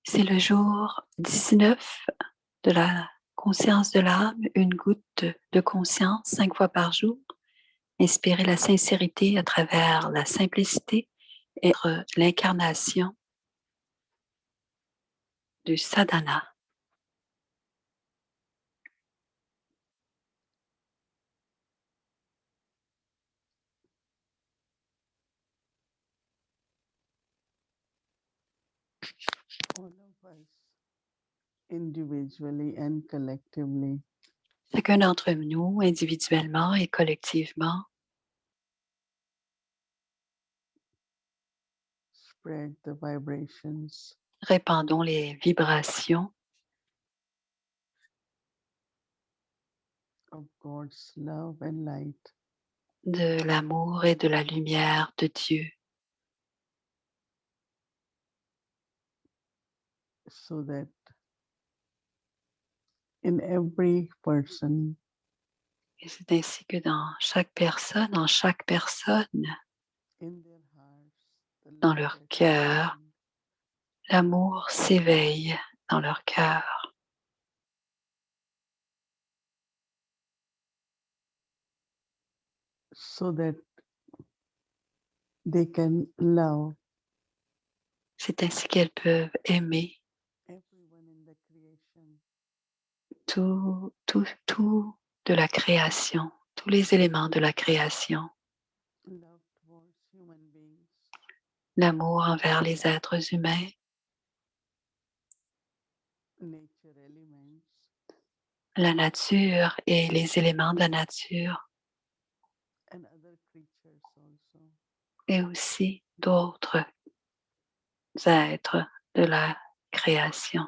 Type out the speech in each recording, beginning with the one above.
C'est le jour 19 de la conscience de l'âme, une goutte de conscience 5 fois par jour. Inspirez la sincérité à travers la simplicité et l'incarnation du sadhana. All of us, individually and collectively, Chacun d'entre nous, individuellement et collectivement, spread the vibrations répandons les vibrations of God's love and light de l'amour et de la lumière de Dieu, so that in every person, et c'est ainsi que dans chaque personne, in their hearts, the dans love leur cœur, expands, l'amour s'éveille dans leur cœur, so that they can love c'est ainsi qu'elles peuvent aimer everyone in the creation, tout de la création, tous les éléments de la création, love towards human beings, l'amour envers les êtres humains, nature elements, la nature et les éléments de la nature, and other creatures also. et aussi d'autres êtres de la création.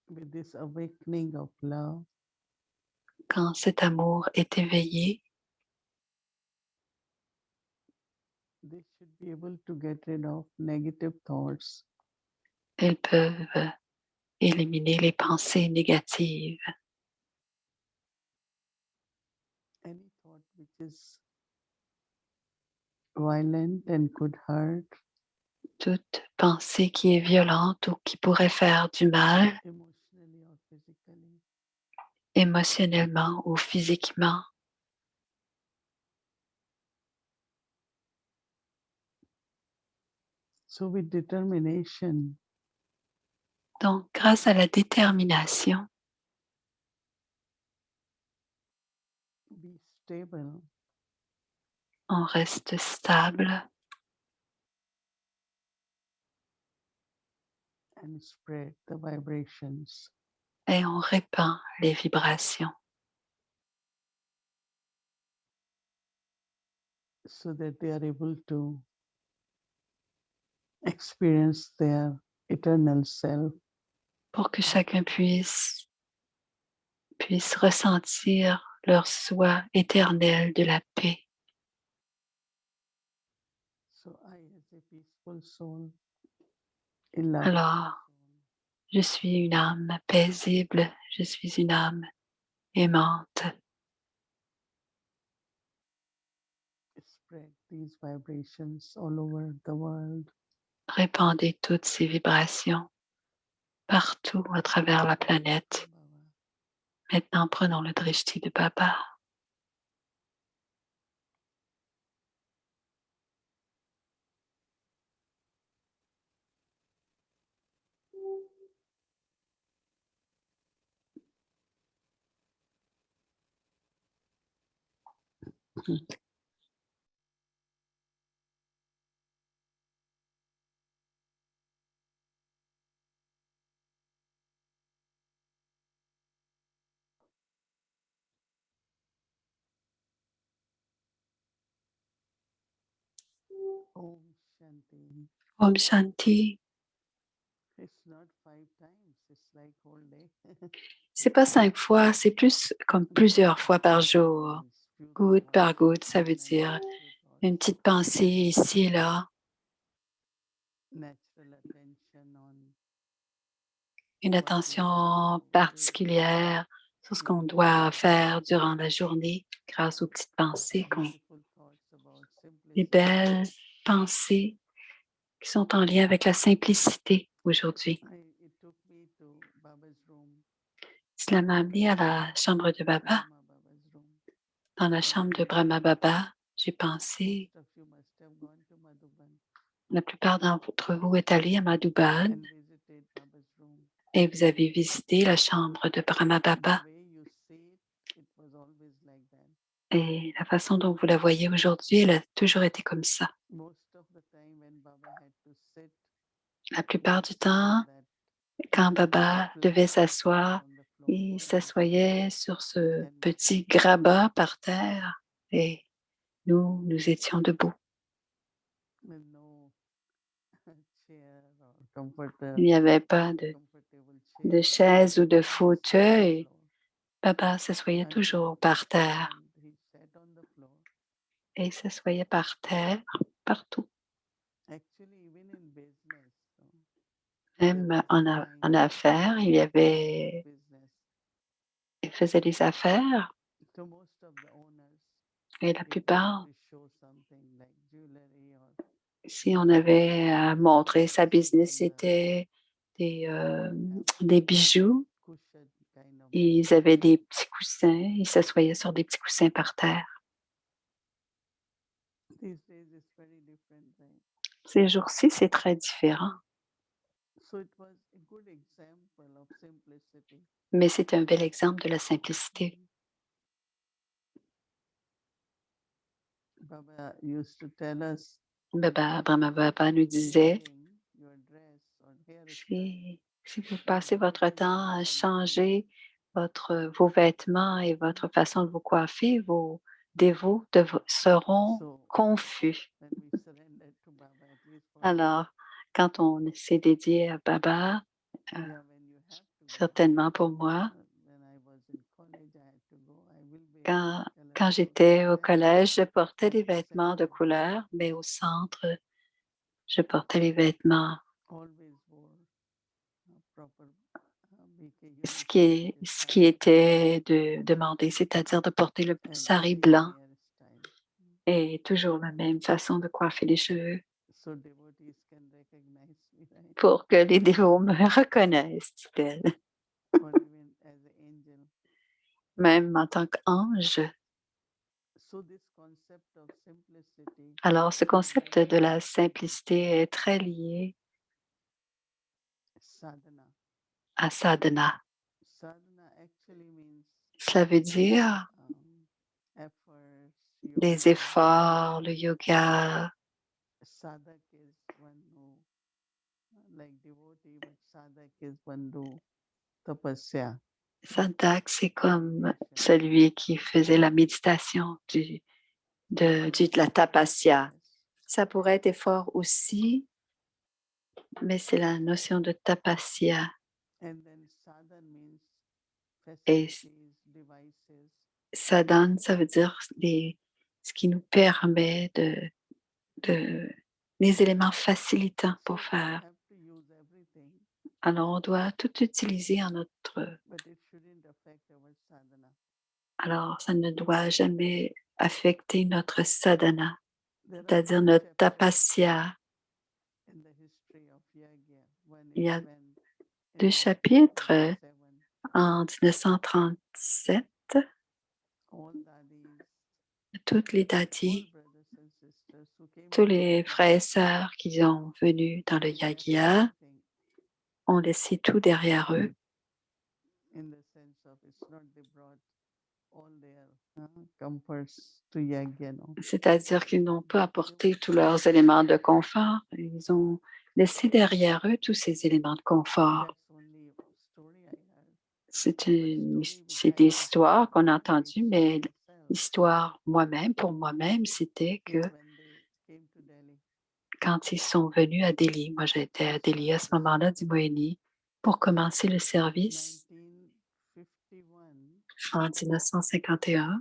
With this awakening of love, Quand cet amour est éveillé, they should be able to get rid of negative thoughts, elles peuvent éliminer les pensées négatives, any thought which is violent and could hurt, toute pensée qui est violente ou qui pourrait faire du mal emotionally or physically. émotionnellement ou physiquement. So, with determination, Donc, grâce à la détermination, be stable on reste stable and spread the vibrations et on répand les vibrations so that they are able to experience their eternal self pour que chacun puisse ressentir leur soi éternel de la paix. So I, as a peaceful soul, a loving Alors, soul, je suis une âme paisible, je suis une âme aimante. spread these vibrations all over the world. Répandez toutes ces vibrations partout à travers la planète. Maintenant, prenons le drishti de Baba. Om Shanti. Om Shanti. It's not 5 times, it's like whole day. C'est pas 5 fois, c'est plus comme plusieurs fois par jour. Goutte par goutte, ça veut dire une petite pensée ici et là, Natural attention on une attention particulière sur ce qu'on doit faire durant la journée grâce aux petites pensées, beautiful thoughts about des simplicity, belles pensées qui sont en lien avec la simplicité aujourd'hui. It took me to Baba's room, Cela m'a amené à la chambre de Baba. Brahma Baba's room. Dans la chambre de Brahma Baba, j'ai pensé, Most of you must have gone to Madhuban la plupart d'entre vous est allé à Madhuban and visited Baba's room. et vous avez visité la chambre de Brahma The Baba. way you see it, it was always like that. Et la façon dont vous la voyez aujourd'hui, elle a toujours été comme ça. Most of the time when Baba had to sit, La plupart du temps, on that quand Baba devait flat s'asseoir, on the floor, il s'assoyait sur ce petit grabat par terre et nous étions debout. with no chair or comforter, Il n'y avait pas comfortable de chair. chaise ou de Always sat on the fauteuil. floor. Baba s'assoyait Until toujours par terre and he sat on the floor. et s'assoyait par terre partout. Actually, even in business, Même there was a time en affaires, business. il faisait des affaires To most of the owners, et la if they want plupart, to show something like jewelry or si on avait à montrer sa sit business, on the c'était have des bijoux. cushion kind of Ils business. avaient des petits coussins, ils s'assoyaient sur des petits coussins par terre. These days it's very different, right? Ces jours-ci, c'est très différent, So it was a good example of simplicity. mais c'est un bel exemple de la simplicité. Baba used to tell us Baba, Brahma Baba nous disait, changing your dress or hairstyle. si vous passez votre temps à changer vos vêtements et votre façon de vous coiffer, vos dévots seront So confus. when we surrendered to Baba, at least for me, Alors, quand on s'est dédié à Baba, yeah, when you have to go, certainement pour moi, when I was in college, I had to go. I will wear quand, quand colorful j'étais au dress. collège, je portais At des the vêtements de center, couleur, mais au centre, je portais les vêtements, always wore proper BK uniform, which is ce qui sari était demandé, c'est-à-dire de porter le and sari same blanc hairstyle. et toujours la même façon de coiffer les cheveux So devotees can recognize me, right? pour que les dévots me reconnaissent, dit-elle. Or even as an angel. Même en tant qu'ange. So this concept of simplicity Alors, ce is concept very de la much simplicité est très lié sadhana. à sadhana. Sadhana actually means Cela veut dire efforts, des yoga. efforts, le yoga. Sadhak is one who, like devotee, but sadhak is one who tapasya. Sadhak, c'est comme Meditation. celui qui faisait la méditation de la tapasya. Yes. Ça pourrait être effort aussi, mais c'est la notion de tapasya. And then sadhan means Et facilities, devices. sadhana, ça veut dire ce qui nous permet les éléments facilitants So pour we faire. have to use everything, Alors, on doit tout utiliser but it shouldn't affect our sadhana. alors, ça ne doit jamais affecter notre sadhana, There are c'est-à-dire two notre chapters tapasya. in the history of Yagya. One Il is y a when in 2 chapitres 1937, en 1937. all dadis, Toutes les all dadis, brothers and sisters who came tous to les frères et Yagya, sœurs qui sont venus dans le they left yagya everything ont laissé tout derrière eux. in the sense of it's not they brought all their comforts to Yagya, no. C'est-à-dire qu'ils n'ont pas apporté tous leurs éléments de confort. Ils ont laissé derrière eux tous ces éléments de confort. That's only story I heard. C'est des histoires qu'on a entendues, mais l'histoire pour moi-même, c'était que Is when they came to Delhi, quand ils sont venus à Delhi, moi j'étais à Delhi à ce moment-là du Moini, pour commencer le service 1951, en 1951.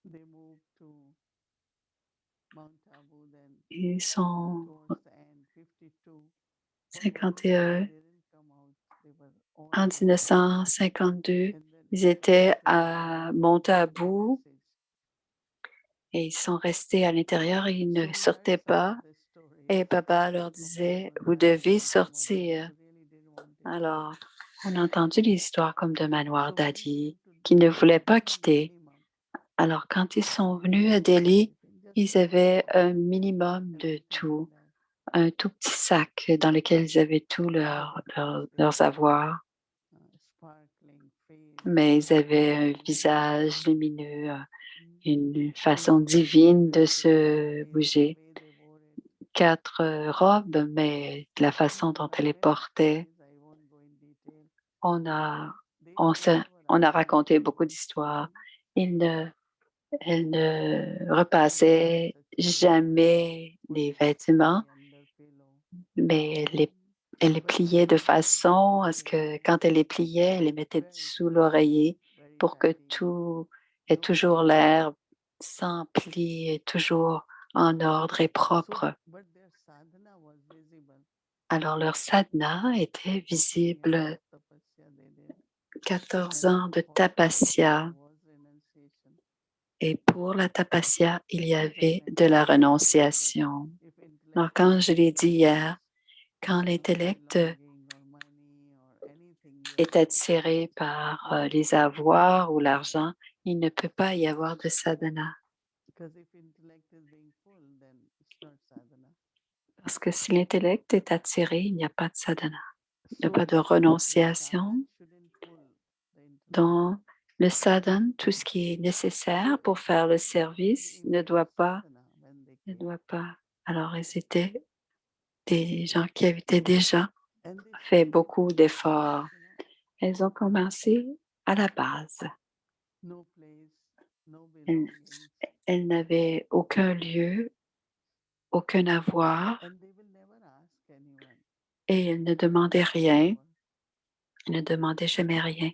they moved to Mount Abu, then Ils sont towards the end, 52. 51. They didn't come out. They were all En in the 1952, and then ils étaient after à the Montabou passage. et ils sont restés à l'intérieur et ils So ne we heard sortaient some pas. of the stories. Et Baba leur disait, vous devez sortir. Alors, on a entendu les histoires comme de Manoir Dadi, qui ne voulait pas quitter. Alors, quand ils sont venus à Delhi, ils avaient un minimum de tout, un tout petit sac dans lequel ils avaient tous leurs avoirs, mais ils avaient un visage lumineux, une façon divine de se bouger. 4 robes, mais la façon dont elle les portait, on a, on a raconté beaucoup d'histoires. Elle ne repassait jamais les vêtements, mais elle les pliait de façon à ce que quand elle les pliait, elle les mettait sous l'oreiller pour que tout ait toujours l'air sans pli et toujours en ordre et propre. Alors leur sadhana était visible, 14 ans de tapasya. Et pour la tapasya, il y avait de la renonciation. Alors, quand je l'ai dit hier, quand l'intellect est attiré par les avoirs ou l'argent, il ne peut pas y avoir de sadhana. Parce que si l'intellect est attiré, il n'y a pas de sadhana. Il n'y a pas de renonciation. Donc, le sadhana, tout ce qui est nécessaire pour faire le service, ne doit pas. Alors, ils étaient des gens qui avaient déjà fait beaucoup d'efforts. Elles ont commencé à la base. Elles n'avaient aucun lieu, aucun avoir, et elles ne demandaient rien. Elles ne demandaient jamais rien.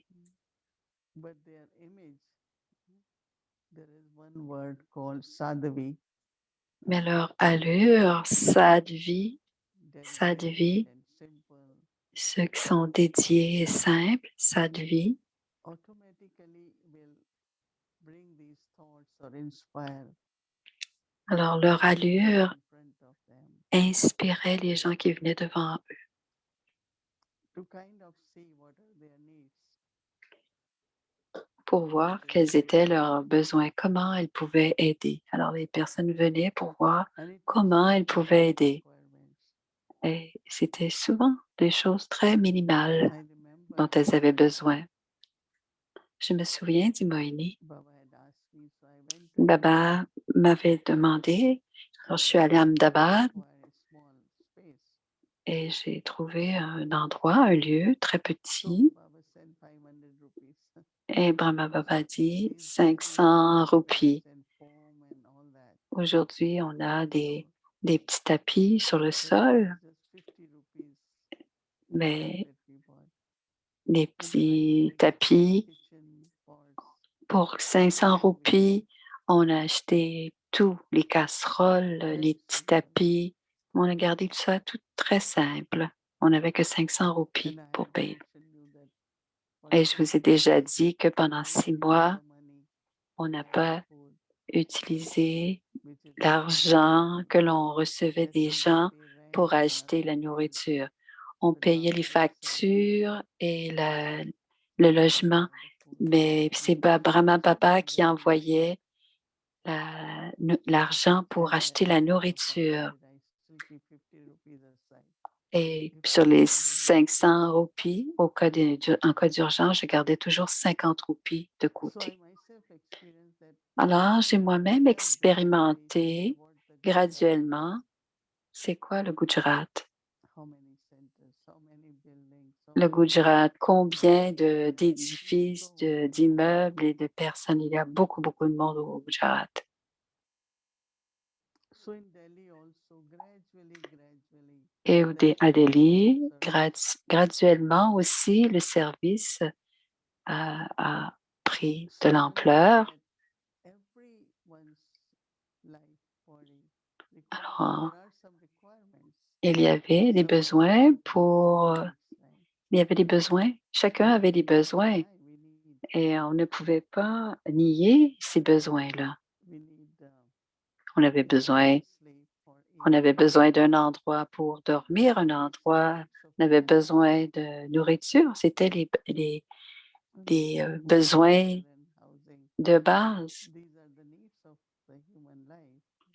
Mais leur allure, sadhvi, ceux qui sont dédiés et simples, sadhvi, alors leur allure inspirait les gens qui venaient devant eux pour voir quels étaient leurs besoins, comment elles pouvaient aider. Alors les personnes venaient pour voir comment elles pouvaient aider. Et c'était souvent des choses très minimales dont elles avaient besoin. Je me souviens, dit Moini, Baba m'avait demandé, alors je suis allée à Ahmedabad et j'ai trouvé un endroit, un lieu très petit. Et Brahma Baba dit 500 roupies. Aujourd'hui, on a des petits tapis sur le sol, mais des petits tapis pour 500 roupies. On a acheté tout, les casseroles, les petits tapis. On a gardé tout ça tout très simple. On n'avait que 500 roupies pour payer. Et je vous ai déjà dit que pendant 6 mois, on n'a pas utilisé l'argent que l'on recevait des gens pour acheter la nourriture. On payait les factures et le logement, mais c'est Brahma Baba qui envoyait l'argent pour acheter la nourriture. Et sur les 500 roupies, en cas d'urgence, je gardais toujours 50 roupies de côté. Alors, j'ai moi-même expérimenté graduellement c'est quoi le Gujarat. Le Gujarat, combien d'édifices, d'immeubles et de personnes? Il y a beaucoup, beaucoup de monde au Gujarat. Et à Delhi, graduellement aussi, le service a pris de l'ampleur. Alors, il y avait des besoins chacun avait des besoins et on ne pouvait pas nier ces besoins-là. On avait besoin On avait besoin d'un endroit pour dormir, un endroit, on avait besoin de nourriture. C'était les besoins de base.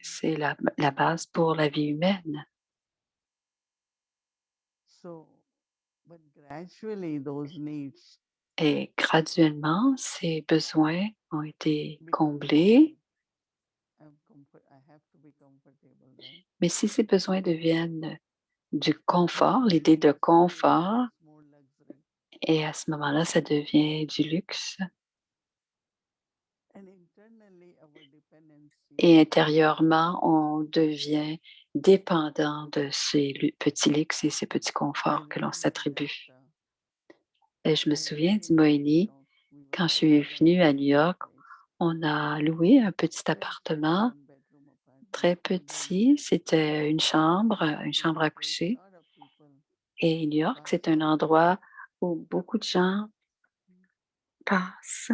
C'est la base pour la vie humaine. Et graduellement, ces besoins ont été comblés. Mais si ces besoins deviennent du confort, l'idée de confort, et à ce moment-là, ça devient du luxe. Et intérieurement, on devient dépendant de ces petits luxes et ces petits conforts que l'on s'attribue. Et je me souviens d'Imoini, quand je suis venue à New York, on a loué un petit appartement, très petit. C'était une chambre à coucher. Et New York, c'est un endroit où beaucoup de gens passent.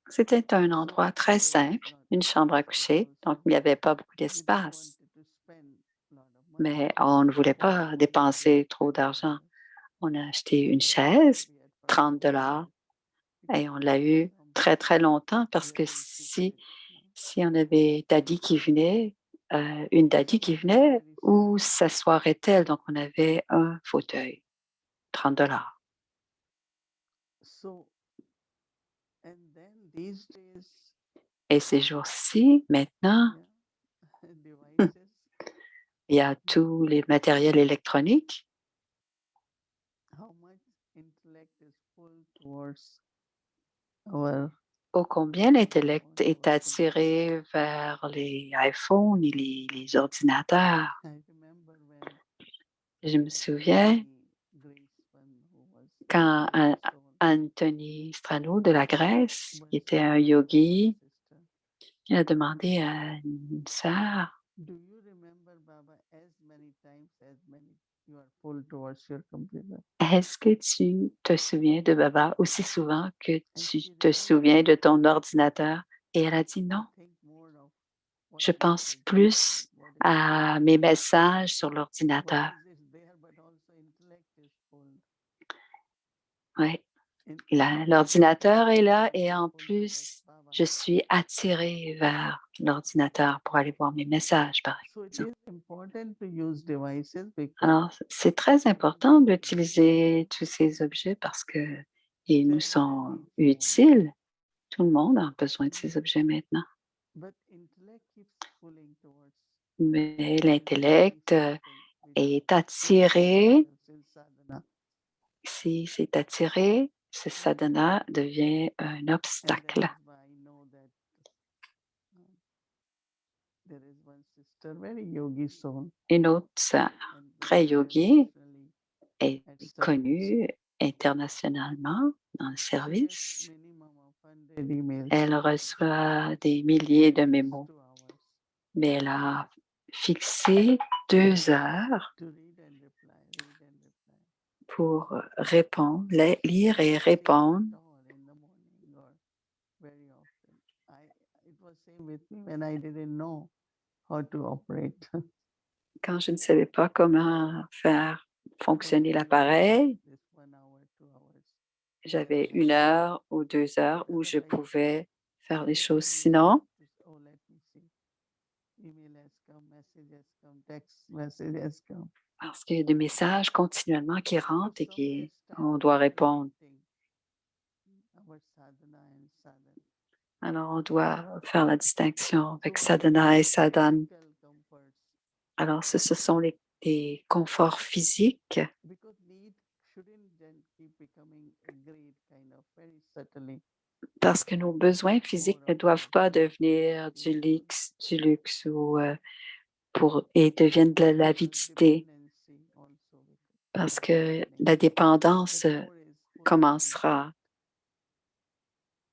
C'était un endroit très simple, une chambre à coucher, donc il n'y avait pas beaucoup d'espace. Mais on ne voulait pas dépenser trop d'argent. On a acheté une chaise, 30 $, et on l'a eu très, très longtemps parce que si on avait Daddy qui venait, une Daddy qui venait, où s'assoirait-elle? Donc, on avait un fauteuil, 30 $. Et ces jours-ci, maintenant, il y a tous les matériels électroniques. Ô combien l'intellect est attiré vers les iPhones et les ordinateurs. Je me souviens quand Anthony Strano de la Grèce, qui était un yogi, il a demandé à une sœur, est-ce que tu te souviens de Baba aussi souvent que tu te souviens de ton ordinateur? Et elle a dit non. Je pense plus à mes messages sur l'ordinateur. Oui, l'ordinateur est là et en plus, je suis attirée vers l'ordinateur pour aller voir mes messages, par exemple. Alors, c'est très important d'utiliser tous ces objets parce qu'ils nous sont utiles. Tout le monde a besoin de ces objets maintenant. Mais l'intellect est attiré. Si c'est attiré, ce sadhana devient un obstacle. Une autre sœur, très yogi, est connue internationalement dans le service. Elle reçoit des milliers de mémos, mais elle a fixé 2 heures pour répondre, lire et répondre. Quand je ne savais pas comment faire fonctionner l'appareil, j'avais 1 heure ou 2 heures où je pouvais faire les choses. Sinon, parce qu'il y a des messages continuellement qui rentrent et on doit répondre. Alors, on doit faire la distinction avec sadhana et sadhana. Alors, ce sont les conforts physiques. Parce que nos besoins physiques ne doivent pas devenir du luxe ou et deviennent de l'avidité. Parce que la dépendance commencera.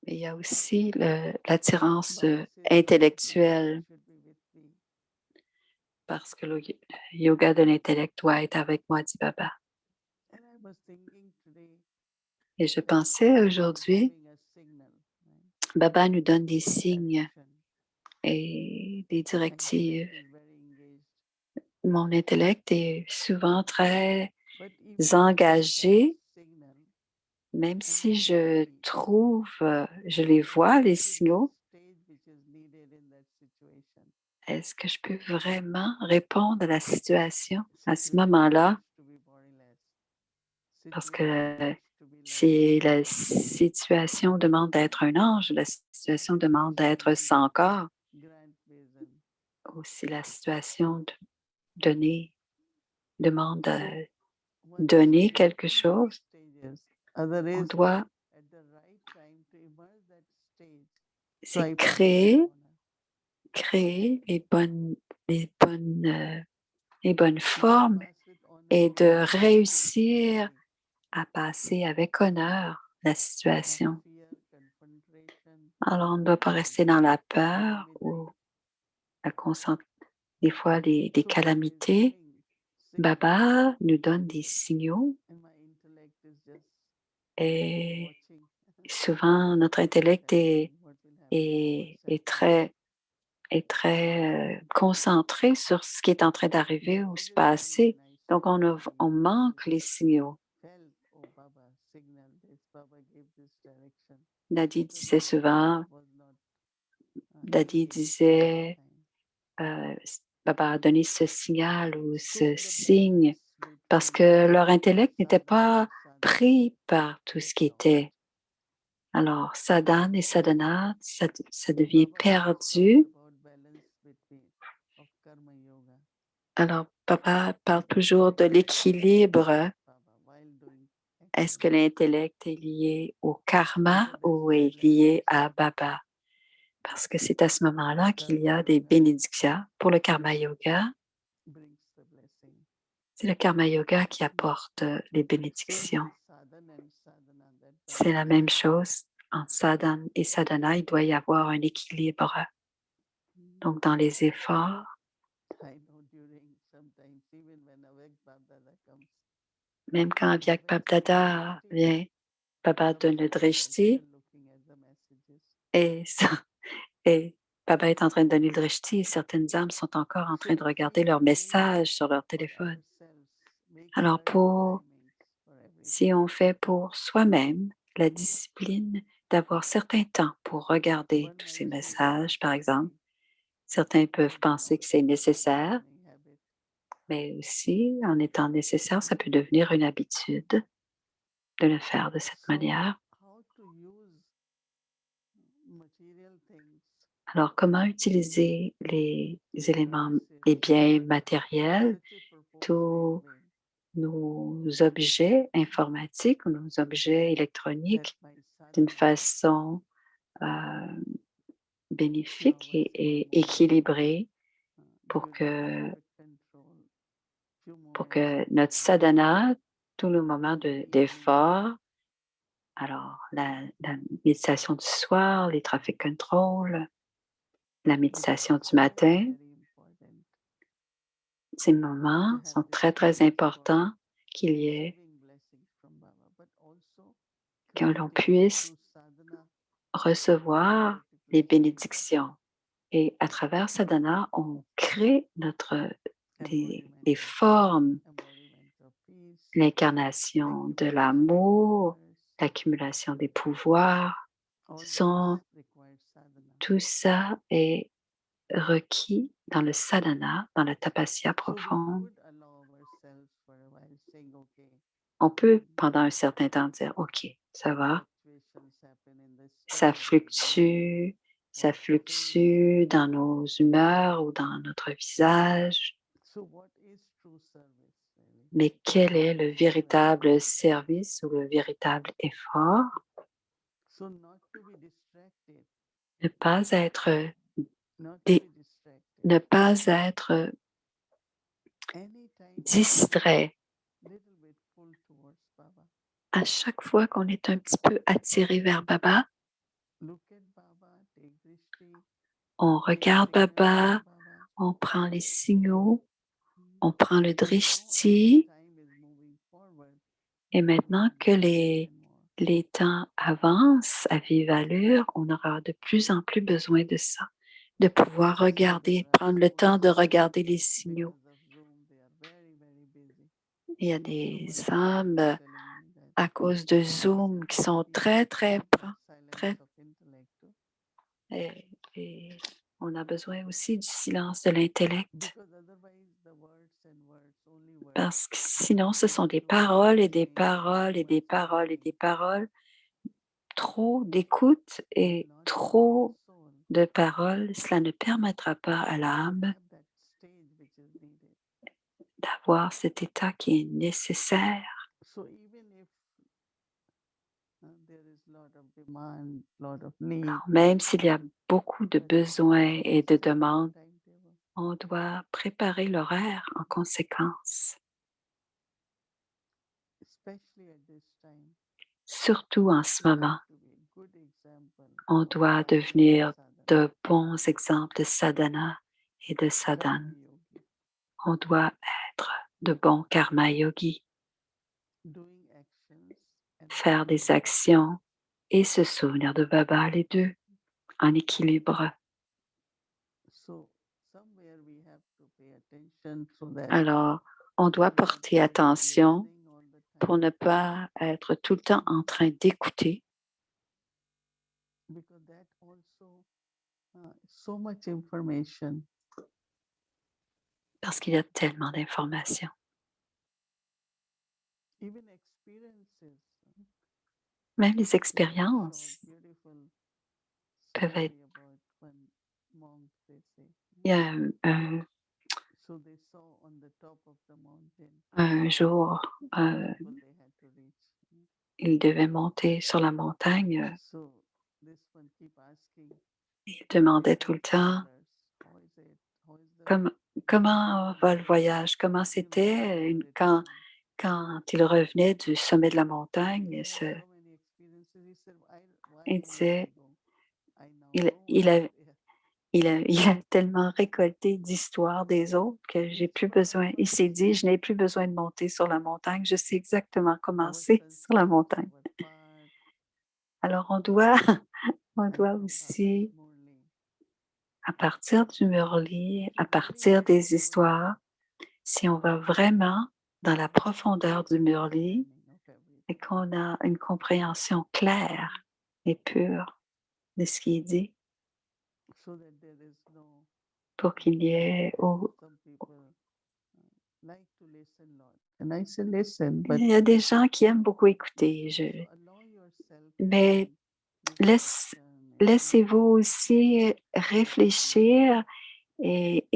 Il y a aussi l'attirance intellectuelle, parce que le yoga de l'intellect doit être avec moi, dit Baba. Et je pensais aujourd'hui, Baba nous donne des signes et des My directives. intellect is very engaged. Mon intellect est souvent très But even when I sense engagé, signal, même am si I je really trouve, je les vois, les reaching to that signaux. stage which is needed in that situation? Est-ce que je peux vraiment répondre à la situation à ce Situation moment-là? needs to be bodiless. Parce Situation que needs to be light. si la situation demande d'être un ange, la situation demande d'être Situation sans corps, grant vision. ou si la situation donnée demande So de one should donner look quelque in these chose, stages. Other on is doit, at the right time to emerge that stage. So c'est I pass to that honor. créer les bonnes When I formes pass with honor, et what de takes réussir away? à passer avec honneur la Of situation. fear, confrontation, Alors, on ne doit pas rester dans la peur calamity. ou la des fois des So Baba is calamités. giving signals, Baba nous donne des signaux and my intellect is just et watching souvent notre what's intellect happening, what will happen, what's est happening. très concentré sur ce qui est en train d'arriver ou se Every time passer. when I Donc, see on signal, I manque just les signaux. felt, oh Baba, signal this, Baba gave this direction. Dadi So disait that souvent, was not Dadi engaged at that disait, time. Baba a donné ce signal ou ce So the signe balance parce between que leur intellect n'était sadhana pas and sadhana pris par tout is ce qui lost. était. Alors, sadhana et sadhana, ça devient Baba always talks perdu. about balance between of karma yoga. Alors, papa parle Is toujours de intellect l'équilibre. with Baba while doing Est-ce que action? l'intellect est lié au karma So this ou est lié à balancing Baba? Parce que c'est à ce of moment-là qu'il y karma a des yoga bénédictions. Pour le karma yoga, brings the blessing. c'est le karma yoga qui But apporte les same bénédictions. for sadhana and sadhana, that C'est la balance. même chose. En sadhana et sadhana, il doit y avoir un équilibre. Donc, dans les efforts, I know during sometimes even when Avek Baba comes, même quand Avyak Baba is saying Dada drishti. vient, Baba Baba donne le is also drishti looking at the messages. et, et Baba est en train de donner le drishti et certaines âmes sont encore en So train de if regarder we leurs bring messages sur leur for téléphone. ourselves, make Alors, certain timings for si everything. on fait pour soi-même la discipline d'avoir certains temps pour regarder One tous ces never says it messages, has par to exemple, be certains peuvent taken penser que out c'est and become a nécessaire, becoming habit. mais aussi, en étant nécessaire, ça peut devenir une habitude de le faire de cette So manière. how to use material things Alors, comment utiliser les éléments, les devices biens in matériels, such a purposeful tous way nos objets informatiques ou nos objets that électroniques my d'une sadhana façon bénéfique flowers in the et moment équilibrée pour during que, perfect control, few pour moments que of notre relaxation sadhana, tous nos moments in the evening d'effort, time. alors la méditation du soir, les traffic control, la These méditation are du all matin, very important ces to moments have sont this très, très awareness about importants qu'il y ait, receiving blessings from Baba, but also que l'on creating puisse through sadhana a recevoir les particular state, bénédictions. Et à travers sadhana, on crée des embodiment of love, formes, embodiment of peace, l'incarnation de accumulation of l'amour, powers. l'accumulation des pouvoirs. All Sont, this requires sadhana. tout ça est requis dans le sadhana, dans la tapasya So we profonde. could allow ourselves for a while saying, okay, On peut, pendant un certain temps, dire, OK, ça va, fluctuations happen in the state of my being ça or face. fluctue dans nos humeurs ou dans notre visage. So what is true service really? Mais quel est le True véritable effort. service ou le véritable effort? So not to be distracted, Ne pas être, not to dé- be distracted. ne pas être Anytime we feel distrait. little bit pulled towards Baba, À chaque fois qu'on est un petit peu attiré vers Baba, look at Baba, take drishti, on take regarde signals from Baba, Baba. on prend les signaux, on prend le And now as the drishti, time is moving forward, et we will maintenant que do more and more. les temps avancent à vive allure, on aura de plus en plus besoin de ça. de pouvoir especially regarder, there are prendre le so temps de many regarder les signaux. because of Zoom, they are very busy. Il y a So des one person âmes was telling me that à cause de he Zoom said qui that sont we have très, to très, keep that silence très, of intellect too, et on a besoin aussi du silence de l'intellect because otherwise the words and words, only words, parce que sinon ce they sont are des closing paroles the et des brain and too paroles et much des paroles et des involving paroles, trop d'écoute and et not allowing the trop soul de paroles. Cela ne permettra pas à to l'âme have that stage which is needed. d'avoir cet état qui est nécessaire. So even if there is lot of demand, lot of need, Alors, même s'il y a beaucoup de but we besoins have to et de set our demandes, timetable. on doit préparer l'horaire en conséquence, Especially at this time, surtout en ce we moment. have to be a good example On of doit sadhana and devenir sadhana, de bons exemples de sadhana et de karma sadhana. yogi, On doit être de bons karma yogis, doing actions and faire des remembering Baba. actions et se souvenir de Baba, les deux, en équilibre. So somewhere we have to pay attention so that Alors, on we doit are not porter only attention listening all the pour time, ne pas être tout le temps en train d'écouter, because that also so much information, parce qu'il y a tellement d'informations. even experiences. Même les There is a expériences short, beautiful peuvent être. story about one monk, they say. Il y a So they saw on the top of the mountain un jour, the temple they had to reach. il devait monter sur la montagne. So this one keep asking Il demandait tout the le temps travelers, how is it? How is the comme, comment va le voyage, comment you know, how c'était is the return? quand il revenait du sommet de la He montagne. had so many experiences. He said, why Il need I disait, go? I now il, know what il, is a, there. il a tellement récolté d'histoires des autres que He j'ai plus saw so besoin. Il much s'est dit, je n'ai plus besoin de monter sur la montagne, je sais exactement comment our c'est sur la sunsets, montagne. our path, Alors on and doit from Baba's aussi, Murli. à partir du Murli, à If really partir we are des going histoires, si on va vraiment dans la profondeur du Murli understanding of et everything, qu'on a une compréhension claire et pure de ce qui est dit, so that there is no pour qu'il y ait, some people like to listen lot. And I say listen, but il y a des gens qui aiment beaucoup écouter, you also allow yourself to mais be reflection and laissez-vous aussi appreciation. réfléchir et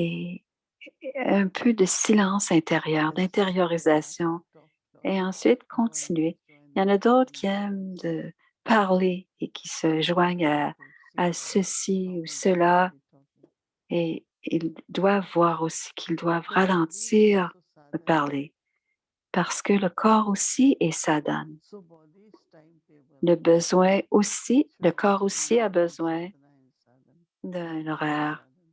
un peu de silence intérieur, And some people love to d'intériorisation, talk lot. et ensuite Volunteers continuer. join Il y the en a d'autres qui meeting, aiment de parler et qui se joignent like to à see that how ceci ou much they will cela, be talking. et ils doivent voir aussi qu'ils doivent Because body is ralentir also de sadhana. parler, parce que le corps aussi est sadhana. So body's timetable Le should corps also aussi a include besoin sadhana and sadhana, not d'un only horaire, sadhana.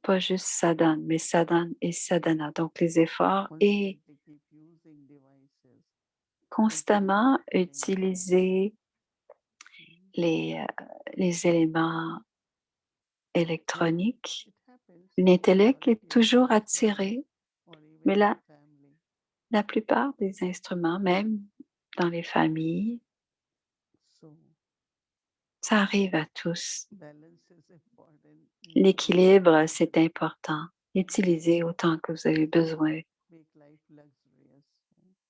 pas juste sadhana, mais sadhana et sadhana, donc les efforts et Constantly keep using devices, internet, constamment internet. utiliser Mm. les, les éléments And électroniques. it happens L'intellect est majority of the toujours instruments attiré, or mais even in the family. la plupart des instruments, même dans les familles, So ça arrive à tous. balance is important. Use L'équilibre, moderation. c'est important. Utilisez autant que vous avez besoin Make life luxurious.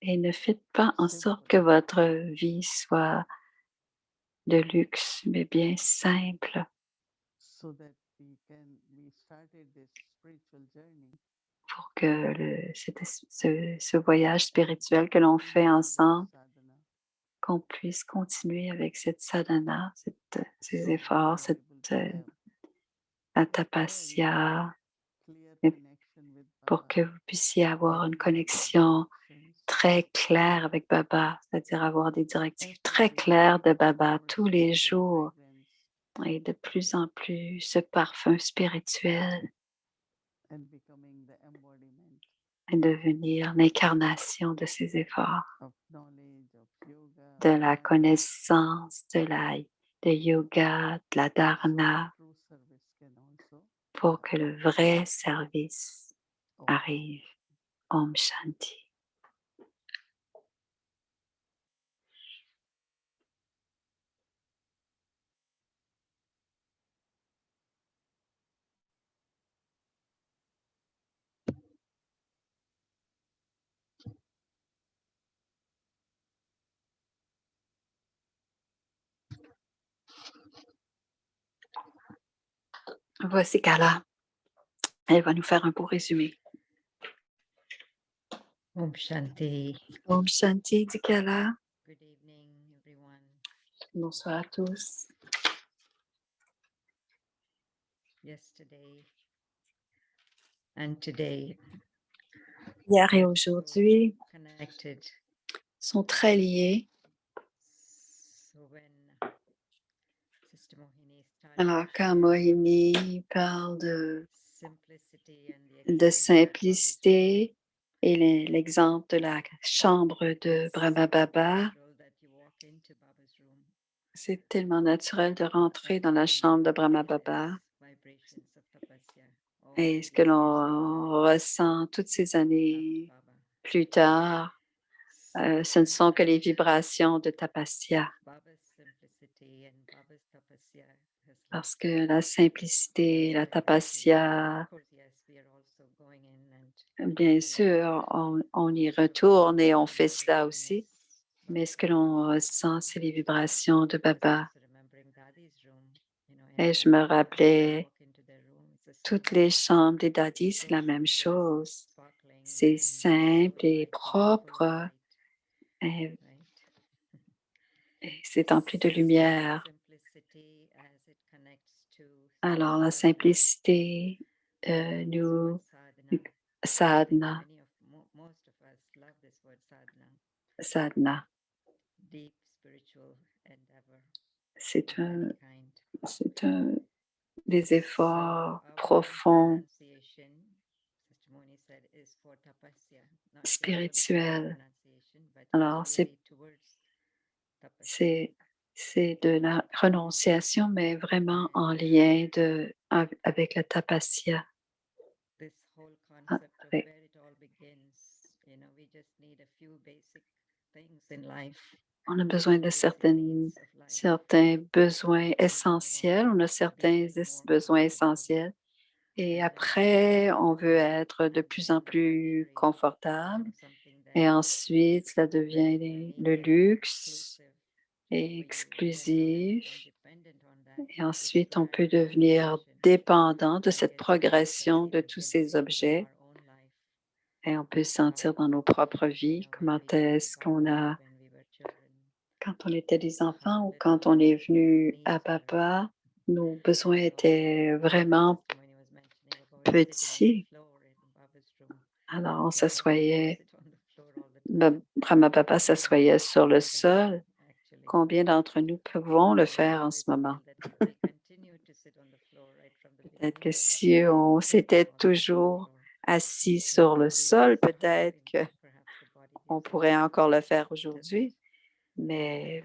et ne faites pas en sorte Simple. que votre vie soit de luxe, mais bien simple So that we started this spiritual journey pour que ce voyage spirituel que l'on fait continue with ensemble, sadhana. qu'on puisse continuer avec cette sadhana, ces So that efforts, we are able to euh, have la very tapasya, clear et connection with pour Baba que vous puissiez avoir une and get the connexion directions très claire avec Baba, c'est-à-dire avoir des directives every très day, claires de Baba more tous les spiritual jours fragrance et de plus en plus ce parfum spirituel and becoming the embodiment et devenir l'incarnation de ces efforts, of knowledge, of yoga, de of la dharana. connaissance, de yoga, de la So dharana. true service can also pour que le vrai service Oh, arrive. Om Shanti. Voici Kala. Elle va nous faire un beau résumé. Om Shanti. Om Shanti, dit Kala. Good evening, everyone. Bonsoir à tous. Yesterday and today Hier et aujourd'hui connected. sont très liés. So when Sister Mohini started Alors, quand Mohini parle simplicity and the de example simplicité et l'exemple de la chambre de Brahma Baba, that you walk into Baba's room, c'est tellement naturel de rentrer dans la chambre de Brahma Baba. vibrations of tapasya. Et ce que l'on ressent toutes ces années plus tard, ce ne sont que les vibrations de tapasya. Baba's simplicity and Baba's tapasya has Parce que la simplicité, la tapasya, of course, yes, we are also going in and bien sûr, on y retourne et on fait cela aussi. Mais ce que l'on ressent, c'est les vibrations de Baba. Et je me rappelais, toutes les chambres des dadis, c'est la même chose. C'est simple et propre et c'est empli de lumière. Alors, la simplicité nous sadhana, sadhana. C'est des efforts profonds, spirituels. Alors, c'est de la renonciation, mais vraiment en lien avec la tapasya. Avec- On a besoin de certains besoins essentiels. On a certains besoins essentiels. Et après, on veut être de plus en plus confortable. Et ensuite, ça devient le luxe et exclusif. Et ensuite, on peut devenir dépendant de cette progression de tous ces objets. Et on peut sentir dans nos propres vies comment est-ce qu'on a, quand on était des enfants ou quand on est venu à Papa, nos besoins étaient vraiment petits. Alors, on s'assoyait, Brahma Papa s'assoyait sur le sol. Combien d'entre nous pouvons le faire en ce moment? Peut-être que si on s'était toujours assis sur le sol, peut-être qu'on pourrait encore le faire aujourd'hui. Mais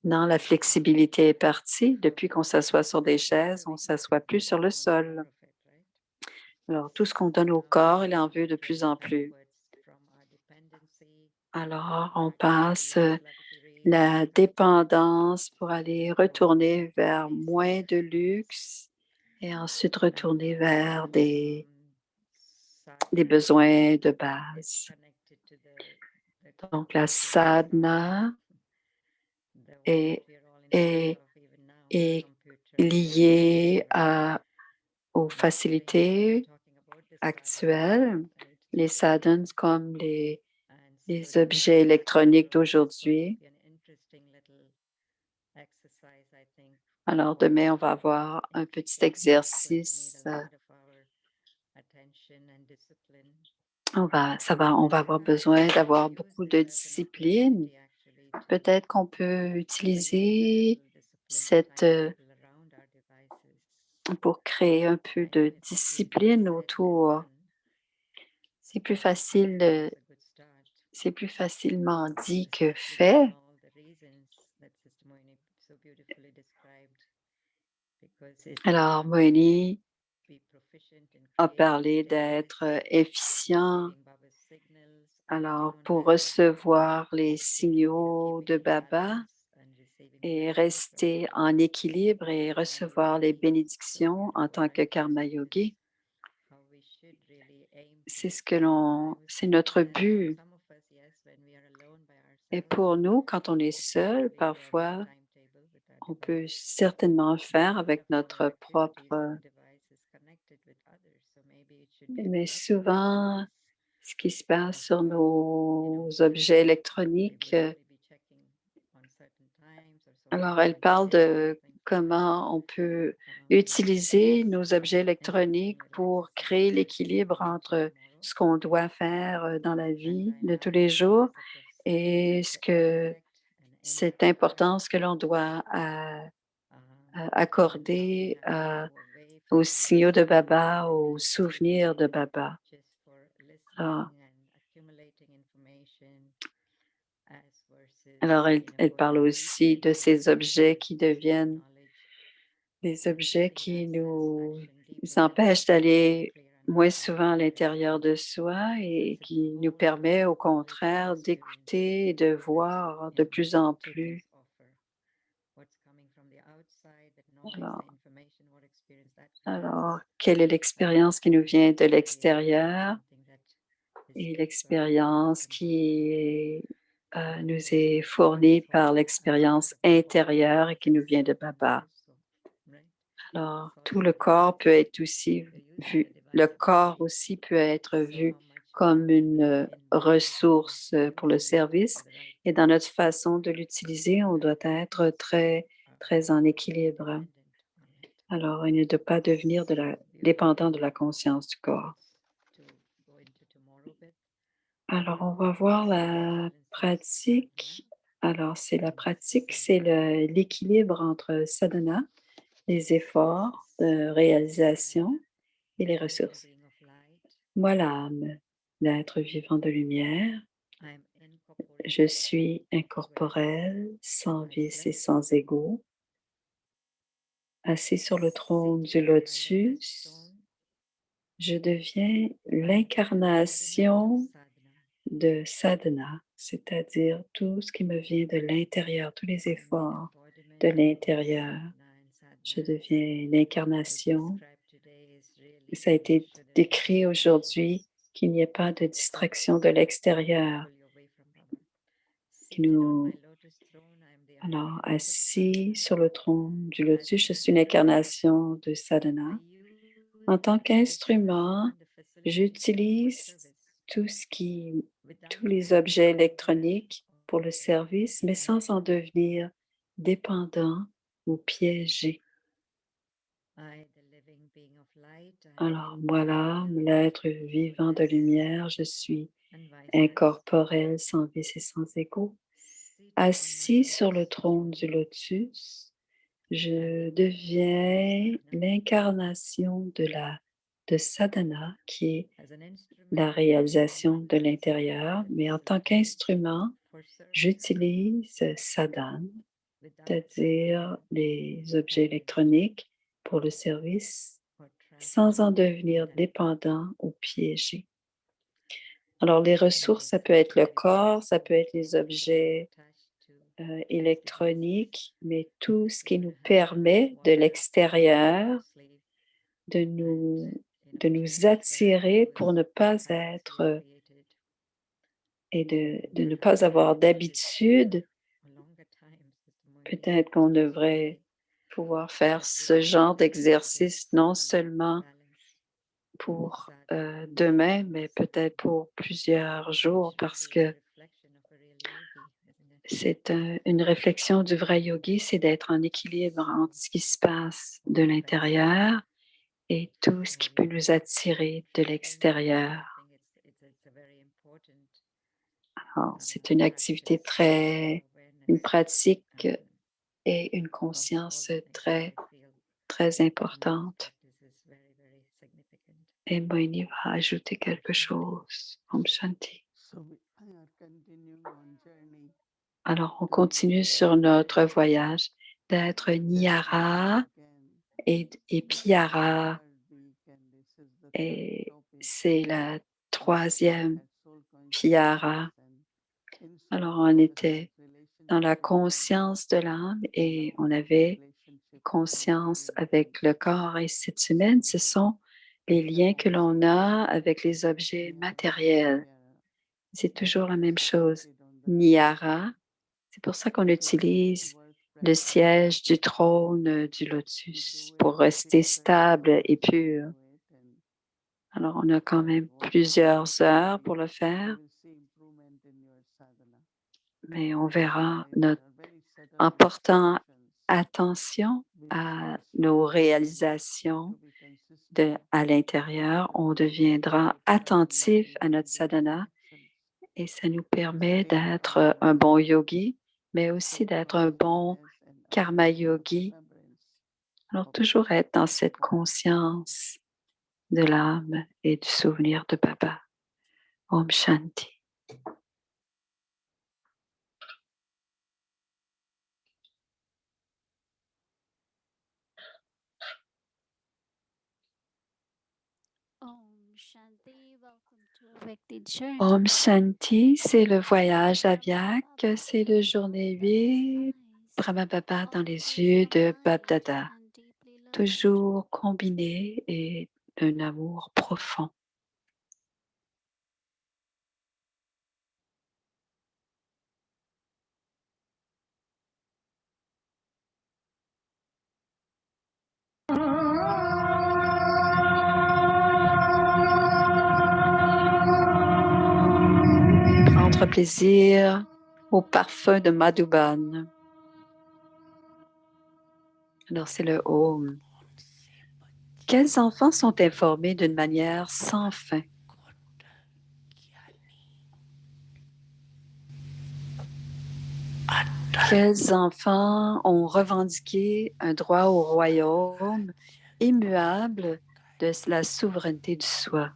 maintenant, la flexibilité est partie. Depuis qu'on s'assoit sur des chaises, on ne s'assoit plus sur le sol. Alors, tout ce qu'on donne au corps, il en veut de plus en plus. Alors, on passe la dépendance pour aller retourner vers moins de luxe et ensuite retourner vers des besoins de base. Donc, la sadhana est liée aux facilités actuelles, les sadhanas comme les objets électroniques d'aujourd'hui. Alors, demain, on va avoir un petit exercice. On va avoir besoin d'avoir beaucoup de discipline. Peut-être qu'on peut utiliser pour créer un peu de discipline autour. C'est plus facilement dit que fait. because it's Alors, Moini be proficient in a creating parlé stillness, d'être efficient. receiving Baba's signals, Alors, attune pour and recevoir les keeping signaux de in Baba balance and receiving et blessings from rester en équilibre et recevoir les bénédictions en tant que karma yogi, how we should really aim c'est to. ce que I was c'est notre thinking that for but. some of us, yes, when we are alone by Et ourselves, pour nous, quand on est seul, we do our own parfois, timetable with our on peut device. certainement faire A lot avec of our notre activities on propre. the device is connected with others, so maybe it should be Mais for us to souvent, recognize ce qui se passe sur how, nos we objets will électroniques, only be checking on certain times or so alors often elle parle today, de something comment on peut we utiliser nos objets interesting électroniques pour relaxes créer us l'équilibre entre tomorrow. ce qu'on doit faire dans la And vie I'm de tous les asking jours because of this et ce que respect and cette impact importance que l'on doit accorder how we can go away aux from the signaux de device Baba, and aux souvenirs de maybe Baba. just for Alors, listening and accumulating information as versus alors elle going parle aussi deeper de into ces objets qui receiving deviennent knowledge. des And objets using qui that nous satisfaction deeper empêchent satisfaction for d'aller clear moins understanding souvent à and l'intérieur de understanding soi et because it's qui nous all permet au about knowledge and contraire experience d'écouter et de voir de and plus en two plus. things offer what's coming from the outside, that knowledge, the Alors, information, what experience that alors, creates, quelle est and l'expérience qui nous what's vient de creating l'extérieur something that is et free from ego l'expérience and qui nous est attachment. fournie So par as part l'expérience of the body, intérieure et qui nous vient de and Baba. also, right? Alors, Thoughts tout le and corps feelings, peut être aussi you're using the vu, le device every corps day. aussi peut être So vu how much comme une in ressource pour le using it service. for the right Et dans purpose notre façon de l'utiliser, on doit être très, très en équilibre. dependent on it. Alors, il ne doit pas devenir So dépendant beautiful de la conscience du corps. to go into tomorrow bit. Alors, on va voir la pratique. Alors, c'est la pratique, c'est l'équilibre entre sadhana, les efforts de réalisation et les ressources. Moi, l'âme, l'être vivant de lumière, je suis incorporel, sans vice et sans ego, assis sur le trône du lotus. Je deviens l'incarnation de sadhana, c'est-à-dire tout ce qui me vient de l'intérieur, tous les efforts de l'intérieur. Je deviens l'incarnation. Ça a été décrit aujourd'hui qu'il n'y ait pas de distraction de l'extérieur. Alors, assis sur le trône du lotus, je suis l'incarnation de sadhana. En tant qu'instrument, j'utilise tous les objets électroniques pour le service, mais sans en devenir dépendant ou piégé. Alors, voilà, l'être vivant de lumière, je suis incorporel, sans vice et sans ego. Assis sur le trône du lotus, je deviens l'incarnation de sadhana, qui est la réalisation de l'intérieur, mais en tant qu'instrument, j'utilise sadhana, c'est-à-dire les objets électroniques pour le service, sans en devenir dépendant ou piégé. Alors, les ressources, ça peut être le corps, ça peut être les objets électroniques, mais tout ce qui nous permet de l'extérieur de nous attirer pour ne pas être et de ne pas avoir d'habitude. Peut-être qu'on devrait pouvoir faire ce genre d'exercice non seulement pour demain, mais peut-être pour plusieurs jours, parce que c'est une réflexion du vrai yogi, c'est d'être en équilibre entre ce qui se passe de l'intérieur et tout ce qui peut nous attirer de l'extérieur. Alors, c'est une activité une pratique et une conscience très, très importante. Et Moini va ajouter quelque chose. Om Shanti. Alors, on continue sur notre voyage d'être Niyara et Piara, et c'est la troisième Piara. Alors, on était dans la conscience de l'âme et on avait conscience avec le corps. Et cette semaine, ce sont les liens que l'on a avec les objets matériels. C'est toujours la même chose. Niyara, c'est pour ça qu'on utilise le siège du trône du lotus pour rester stable et pur. Alors, on a quand même plusieurs heures pour le faire, mais on verra en portant attention à nos réalisations à l'intérieur, on deviendra attentif à notre sadhana et ça nous permet d'être un bon yogi, mais aussi d'être un bon karma yogi. Alors, toujours être dans cette conscience de l'âme et du souvenir de Baba. Om Shanti. Om Shanti, c'est le voyage à Vyak, c'est le journée 8, Brahma Baba dans les yeux de Bab Dada, toujours combiné et d'un amour profond. Prendre plaisir au parfum de Madhuban. Alors, c'est le Om. Quels enfants sont informés d'une manière sans fin? Quels enfants ont revendiqué un droit au royaume immuable de la souveraineté du soi?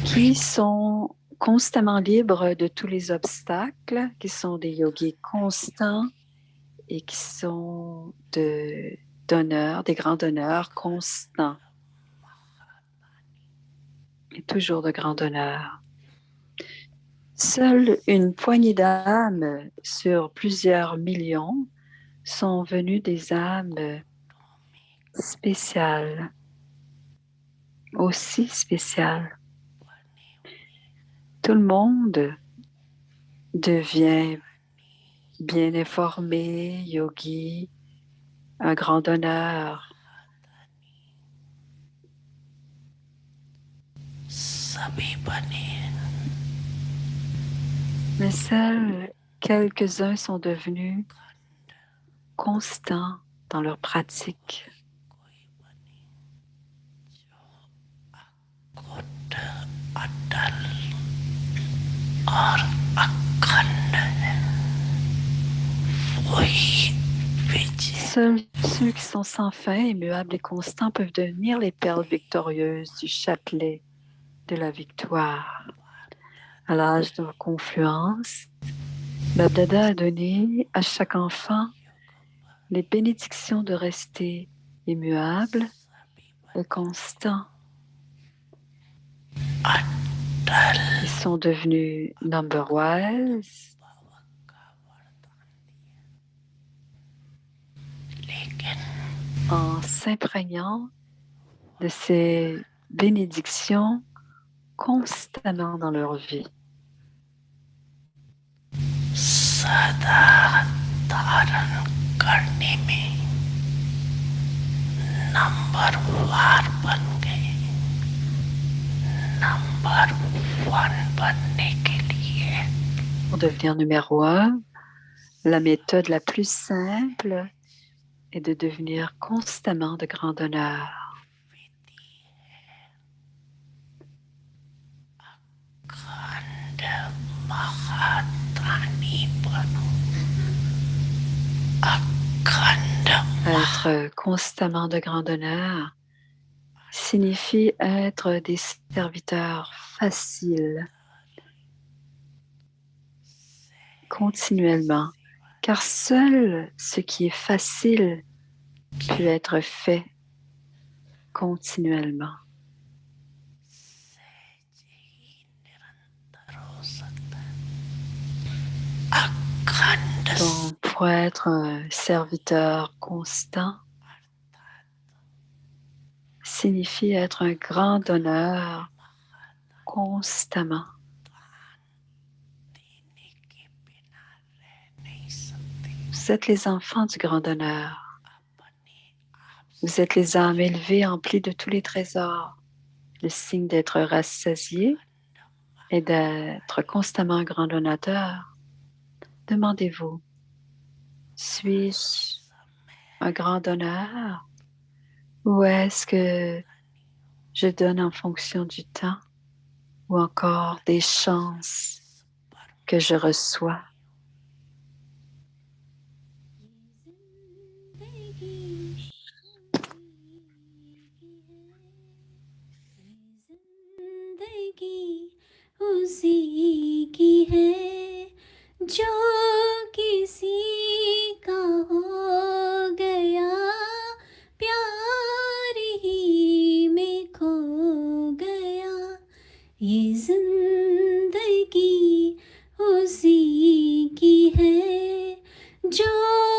Qui sont constamment libres de tous les obstacles, qui sont des yogis constants et qui sont d'honneur, des grands donneurs constants et toujours de grand honneur. Seule une poignée d'âmes sur plusieurs millions sont venues des âmes spéciales, aussi spéciales. Tout le monde devient bien informé, yogi, un grand honneur. Mais seuls quelques-uns sont devenus constants dans leur pratique. Seuls ceux qui sont sans fin, immuables et constants peuvent devenir les perles victorieuses du chapelet de la victoire. À l'âge de confluence, Bab Dada a donné à chaque enfant les bénédictions de rester immuable et constant. Ils sont devenus number wise. En s'imprégnant de ces bénédictions constamment dans leur vie. Pour devenir numéro 1, la méthode la plus simple est de devenir constamment de grand honneur. Être constamment de grand honneur signifie être des serviteurs faciles. continuellement, car seul ce qui est facile peut être fait continuellement. Donc, pour être un serviteur constant, signifie être un grand donneur constamment. Vous êtes les enfants du grand donneur. Vous êtes les âmes élevées emplies de tous les trésors. Le signe d'être rassasié et d'être constamment un grand donateur. Demandez-vous, suis-je un grand donneur ou est-ce que je donne en fonction du temps ou encore des chances que je reçois? जिंदगी उसी की है जो किसी का हो गया प्यार ही में खो गया ये जिंदगी उसी की है जो